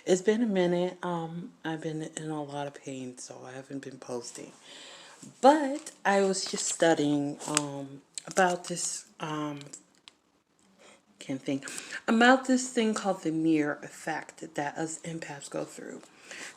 It's been a minute. I've been in a lot of pain, so I haven't been posting. But I was just studying about this can't think about this thing called the mirror effect that us empaths go through.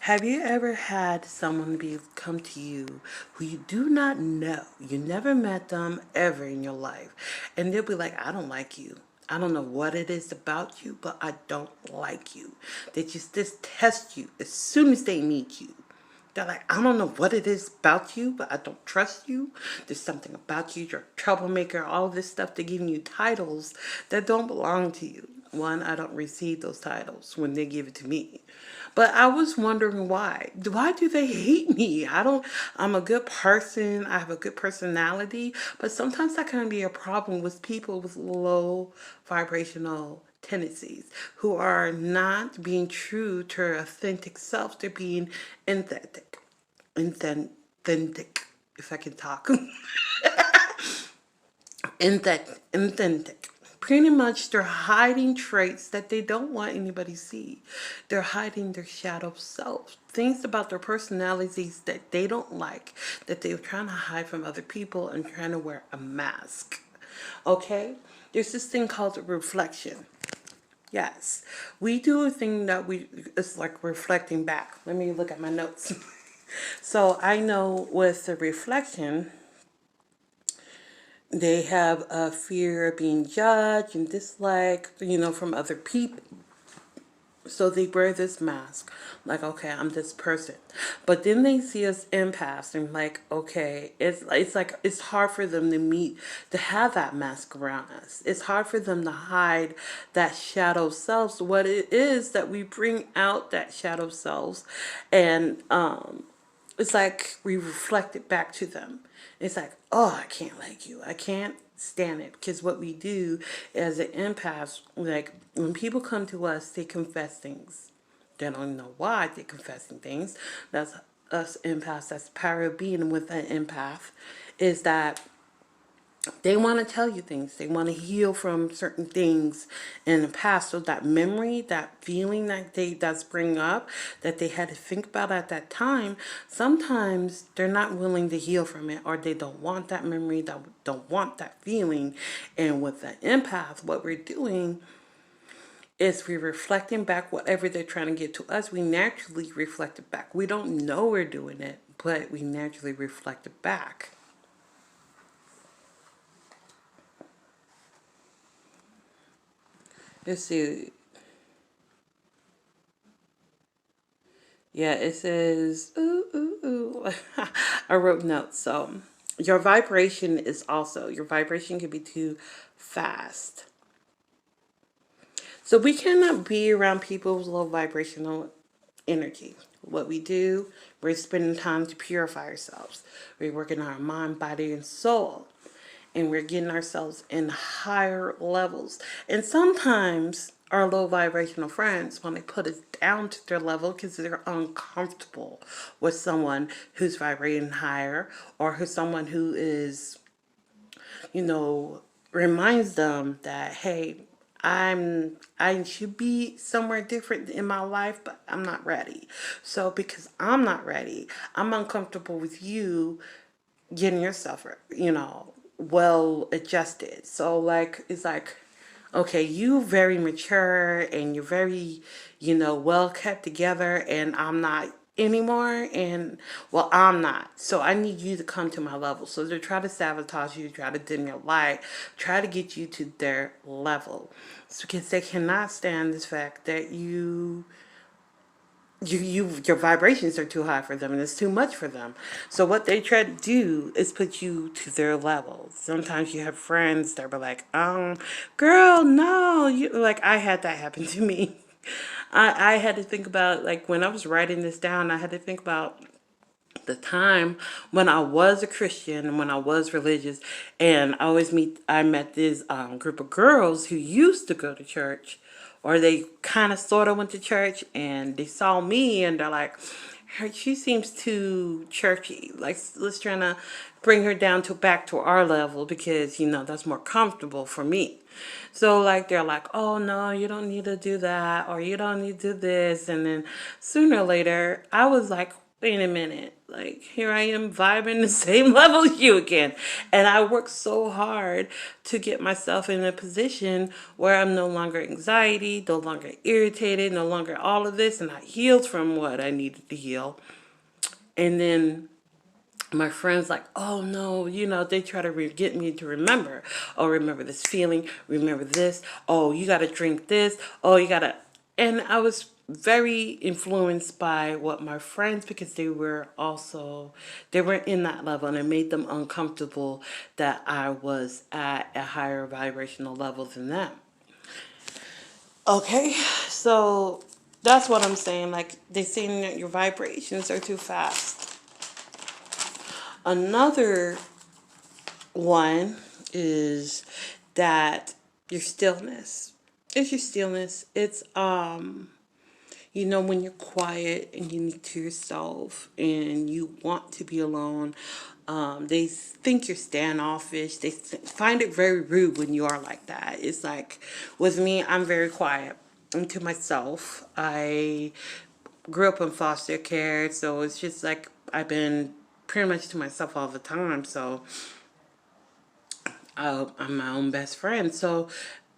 Have you ever had someone come to you who you do not know? You never met them ever in your life, and they'll be like, "I don't like you. I don't know what it is about you, but I don't like you." They just test you as soon as they meet you. They're like, "I don't know what it is about you, but I don't trust you. There's something about you. You're a troublemaker." All this stuff. They're giving you titles that don't belong to you. One, I don't receive those titles when they give it to me. But I was wondering why. Why do they hate me? I'm a good person. I have a good personality. But sometimes that can be a problem with people with low vibrational tendencies who are not being true to their authentic self. They're being authentic. Authentic, if I can talk. Authentic. Pretty much they're hiding traits that they don't want anybody to see. They're hiding their shadow self. Things about their personalities that they don't like, that they're trying to hide from other people and trying to wear a mask. Okay? There's this thing called reflection. Yes. We do a thing that it's like reflecting back. Let me look at my notes. So I know with the reflection, they have a fear of being judged and disliked, from other people. So they wear this mask, like, okay, I'm this person. But then they see us empaths and like, okay, it's hard for them to have that mask around us. It's hard for them to hide that shadow selves. What it is that we bring out that shadow selves, and it's like we reflect it back to them. It's like, oh, I can't like you. I can't stand it. Because what we do as an empath, like when people come to us, they confess things. They don't know why they're confessing things. That's us empaths. That's the power of being with an empath. Is that they want to tell you things. They want to heal from certain things in the past. So that memory, that feeling that's bring up that they had to think about at that time, sometimes they're not willing to heal from it, or they don't want that memory, don't want that feeling. And with the empath, what we're doing is we're reflecting back whatever they're trying to get to us. We naturally reflect it back. We don't know we're doing it, but we naturally reflect it back. Let's see. Yeah, it says, ooh, ooh, ooh. I wrote notes. So, your vibration can be too fast. So, we cannot be around people with low vibrational energy. What we do, we're spending time to purify ourselves. We're working on our mind, body, and soul. And we're getting ourselves in higher levels. And sometimes our low vibrational friends, when they put us down to their level because they're uncomfortable with someone who's vibrating higher, or who's someone who is, you know, reminds them that, hey, I should be somewhere different in my life, but I'm not ready. So because I'm not ready, I'm uncomfortable with you getting yourself, well adjusted. So like it's like, okay, you very mature and you're very, well kept together, and I'm not anymore, and well, I'm not. So I need you to come to my level. So they try to sabotage you, try to dim your light, try to get you to their level. It's because they cannot stand this fact that your vibrations are too high for them, and it's too much for them. So what they try to do is put you to their level. Sometimes you have friends that are like, girl, no, you like, I had that happen to me. I had to think about, like, when I was writing this down, I had to think about the time when I was a Christian and when I was religious, and I met this group of girls who used to go to church, or they kind of sort of went to church, and they saw me and they're like, she seems too churchy. Like, let's try to bring her down to back to our level because, that's more comfortable for me. So like they're like, oh no, you don't need to do that, or you don't need to do this. And then sooner or later, I was like, wait a minute, like here I am vibing the same level as you again. And I worked so hard to get myself in a position where I'm no longer anxiety, no longer irritated, no longer all of this. And I healed from what I needed to heal. And then my friends like, oh no, they try to get me to remember. Oh, remember this feeling, remember this. Oh, you got to drink this. Oh, you got to. And I was very influenced by what my friends, because they were in that level, and it made them uncomfortable that I was at a higher vibrational level than them. Okay, so that's what I'm saying. Like, they're saying that your vibrations are too fast. Another one is that your stillness. It's your stillness. It's when you're quiet and you need to yourself and you want to be alone. They think you're standoffish. They find it very rude when you are like that. It's like, with me, I'm very quiet. I'm to myself. I grew up in foster care, so it's just like I've been pretty much to myself all the time. So I'm my own best friend. So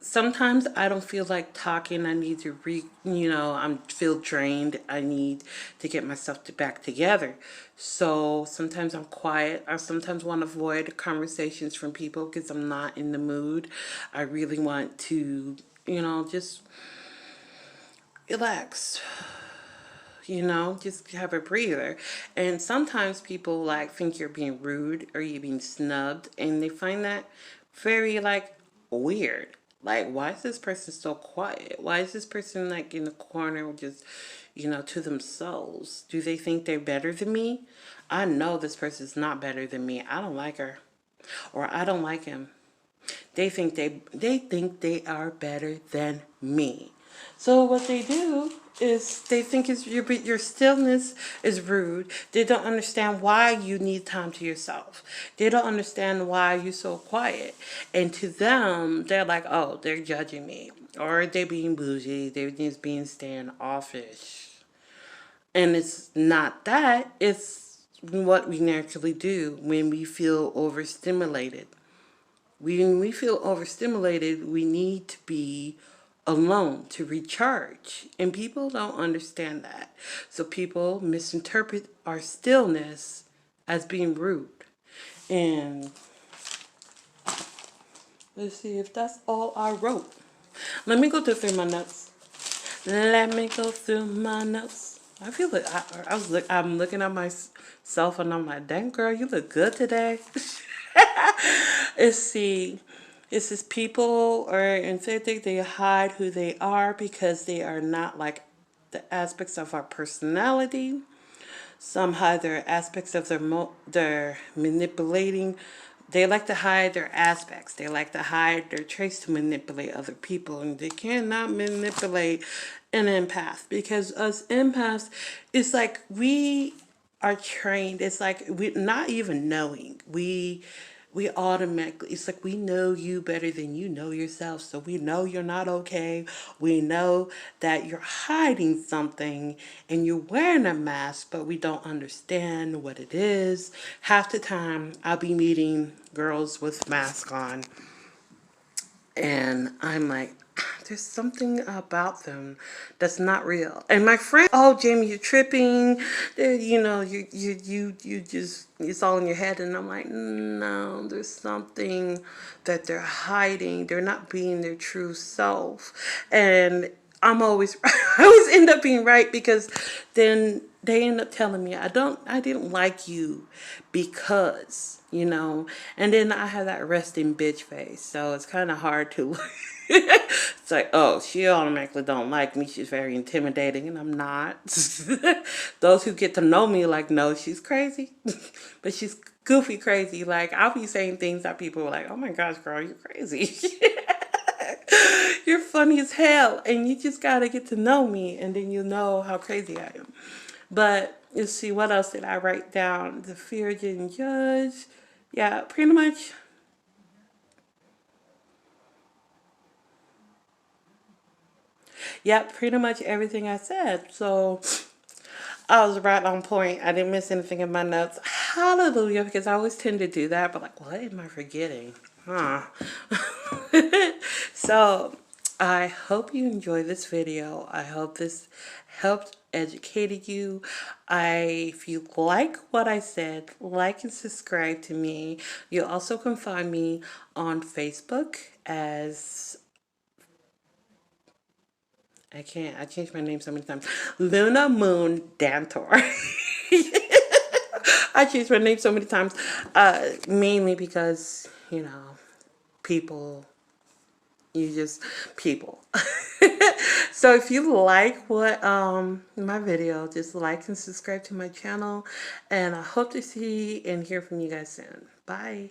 sometimes I don't feel like talking. I need to I'm feel drained. I need to get myself back together. So sometimes I'm quiet. I sometimes want to avoid conversations from people because I'm not in the mood. I really want to, just relax. Just have a breather. And sometimes people like think you're being rude or you're being snubbed, and they find that very like weird. Like, why is this person so quiet? Why is this person like in the corner just, to themselves? Do they think they're better than me? I know this person's not better than me. I don't like her, or I don't like him. They think they are better than me. So what they do is they think your stillness is rude. They don't understand why you need time to yourself. They don't understand why you're so quiet. And to them, they're like, oh, they're judging me, or they're being bougie. They're just being standoffish. And it's not that. It's what we naturally do when we feel overstimulated. When we feel overstimulated, we need to be alone to recharge. And people don't understand that. So people misinterpret our stillness as being rude. And let's see if that's all I wrote. Let me go through my notes. Let me go through my notes. I feel like I'm looking at myself and I'm like, dang girl, you look good today. Let's see. It says people are authentic. They hide who they are because they are not like the aspects of our personality. Some hide their aspects of their manipulating. They like to hide their aspects. They like to hide their traits to manipulate other people, and they cannot manipulate an empath because us empaths, it's like we are trained. It's like we're not even knowing. We automatically, it's like we know you better than you know yourself. So we know you're not okay. We know that you're hiding something and you're wearing a mask, but we don't understand what it is. Half the time I'll be meeting girls with masks on, and I'm like, there's something about them that's not real. And my friend, oh Jamie, you're tripping. You just, it's all in your head. And I'm like, no, there's something that they're hiding. They're not being their true self. And I'm always, I always end up being right, because then they end up telling me I didn't like you because, and then I have that resting bitch face. So it's kind of hard to, it's like, oh, she automatically don't like me. She's very intimidating, and I'm not. Those who get to know me like, no, she's crazy, but she's goofy crazy. Like, I'll be saying things that people are like, oh my gosh, girl, you're crazy. You're funny as hell, and you just gotta get to know me, and then you know how crazy I am. But let's see, what else did I write down? The fear of getting judged. yeah, pretty much. Yep, pretty much everything I said. So I was right on point. I didn't miss anything in my notes. Hallelujah, because I always tend to do that, but like, what am I forgetting? Huh. So I hope you enjoyed this video. I hope this helped educated you. If you like what I said, like and subscribe to me. You also can find me on Facebook as I can't. I changed my name so many times. Luna Moon Dantor. I changed my name so many times, mainly because people. You just people. So if you like what my video, just like and subscribe to my channel, and I hope to see and hear from you guys soon. Bye.